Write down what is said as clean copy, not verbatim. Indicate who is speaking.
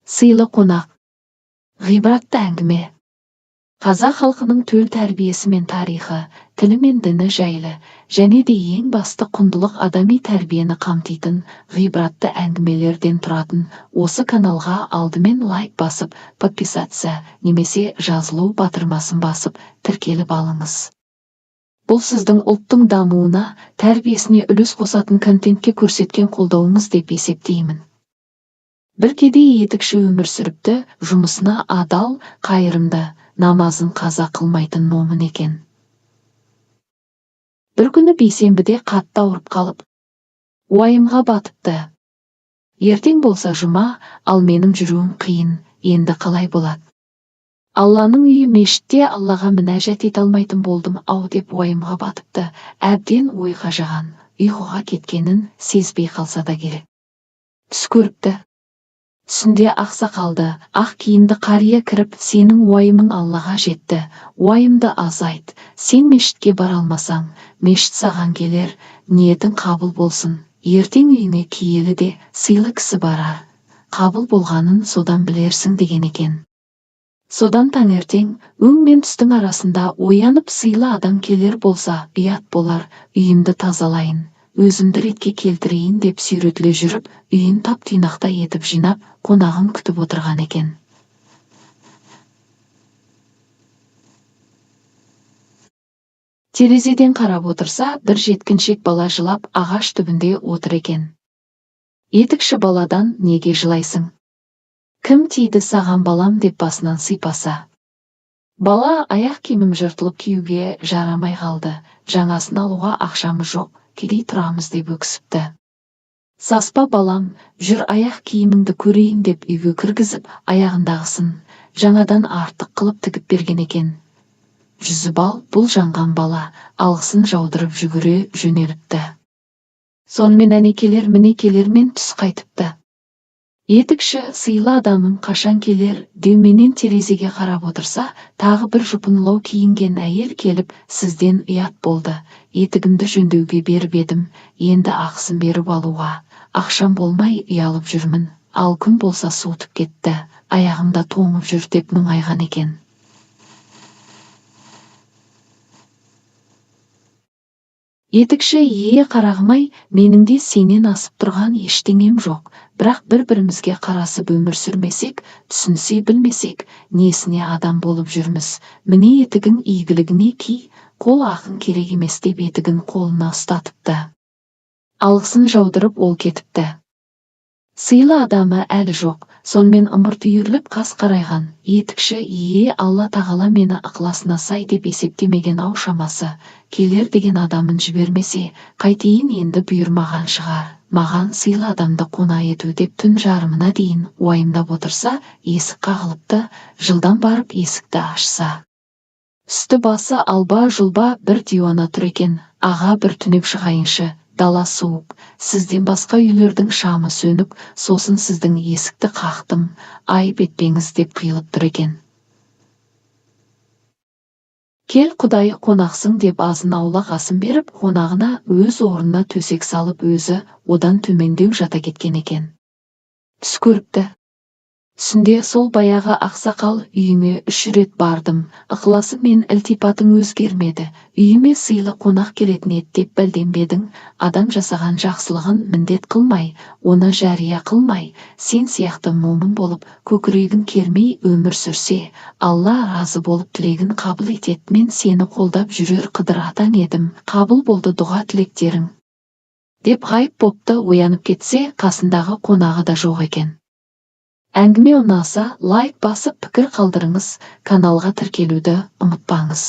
Speaker 1: Сыйлы қонақ. Ғибратты әңгіме. Қазақ халқының төл тәрбиесі мен тарихы, тілі мен діні жайлы, және де ең басты құндылық адами тәрбиені қамтитын ғибратты әңгімелерден тұратын осы каналға алдымен лайк басып, подписаться немесе жазылу батырмасын басып, тіркеліп алыңыз. Бұл сіздің ұлттың дамуына, тәрбиесіне үлес қосатын контентке көрсеткен қолдауыңыз деп есептеймін. Бір кедей етікші өмір сүріпті, жұмысына адал, қайырымды, намазын қаза қылмайтын момын екен. Бір күні бейсенбіде қатты ауырып қалып, уайымға батыпты. Ертең болса жұма, ал менің жүруім қиын, енді қалай болады? Алланың үйі мешітте, Аллаға мінәжат ете алмайтын болдым ау деп уайымға батыпты. Әбден ойға жаған, ұйқыға кеткенін сезбей қалса да керек. Түс көріпті. Түсінде ақсақалды, ақ киімді қария кіріп, сенің уайымың Аллаға жетті, уайымды азайт, сен мешітке бара алмасаң, мешіт саған келер, ниетің қабыл болсын, ертең үйіңе киелі де сыйлы кісі барар, қабыл болғанын содан білерсің деген екен. Содан таңертең, өң мен түстің арасында оянып сыйлы адам келер болса, ұят болар, үйімді тазалайын, өзімді ретке келтірейін деп сүйретіле жүріп, үйін тап-тұйнақтай етіп жинап, қонағын күтіп отырған екен. Терезеден қарап отырса, бір жеткіншек бала жылап ағаш түбінде отыр екен. Етікші баладан неге жылайсың? Кім тиді саған балам деп басынан сипаса. Бала аяқ киімім жыртылып киюге жарамай қалды, жаңасын алуға ақшамыз жоқ, кедей тұрамыз деп өксіпті. Саспа балам, жүр аяқ киіміңді көрейін деп үйге кіргізіп, аяғындағысын жаңадан артық қылып тігіп берген екен. Жүзіп ал, бұл жанған бала, алғысын жаудырып жүгіре жөнеліпті. Сонымен әнекелер мінекелермен түс қайтыпты. Етікші, сыйлы адамым қашан келер деуменен терезеге қарап отырса, тағы бір жұпынылау киінген әйел келіп, сізден ұят болды. Етігімді жөндеуге беріп едім, енді ақысын беріп алуға. Ақшам болмай ұялып жүрмін, ал күн болса суытып кетті, аяғымда тоңып жүр деп мұңайған екен. Етікші, қарағым-ай, менің де сенен асып тұрған ештеңем жоқ, бірақ бір-бірімізге қарасып өмір сүрмесек, түсінсе білмесек, несіне адам болып жүрміз. Міне етігің игілігіне ки, қол ақың керек емес деп етігін қолына ұстатыпты. Алғысын жаудырып ол кетіпті. Сыйлы адамы әлі жоқ, сонымен ымырт үйіріліп қас қарайған. Етікші, Алла тағала мені ықыласына сай деп есептемеген ау шамасы. Келер деген адамын жібермесе, қайтейін енді бұйырмаған шығар. Маған сыйлы адамды қонақ ету деп түн жарымына дейін уайымдап отырса, есік қағылыпты, жылдам барып есікті ашса. Үсті басы алба-жұлба бір диуана тұр екен. Аға, бір түнеп шығайыншы, дала суық, сізден басқа үйлердің шамы сөніп, сосын сіздің есікті қақтым, айып етпеңіз деп қиылып тұр екен. Кел құдайы қонақсың деп азын аулақ асын беріп, қонағына өз орнына төсек салып өзі одан төмендеу жата кеткен екен. Түс көріпті. Түсінде сол баяғы ақсақал, үйіңе 3 рет бардым, ықыласы мен ілтипатың өзгермеді, үйіме сыйлы қонақ келетін ет деп бәлденбедің, адам жасаған жақсылығын міндет қылмай, оны жария қылмай, сен сияқты момын болып, көкірегін кермей өмір сүрсе, Алла разы болып тілегін қабыл етеді. Мен сені қолдап жүрер қыдыр атаң едім, қабыл болды дұға тілектерің. Деп ғайып бопты, оянып кетсе, қасындағы қонағы да жоқ екен. Әңгіме ұнаса, лайк басып пікір қалдырыңыз, каналға тіркелуді ұмытпаңыз.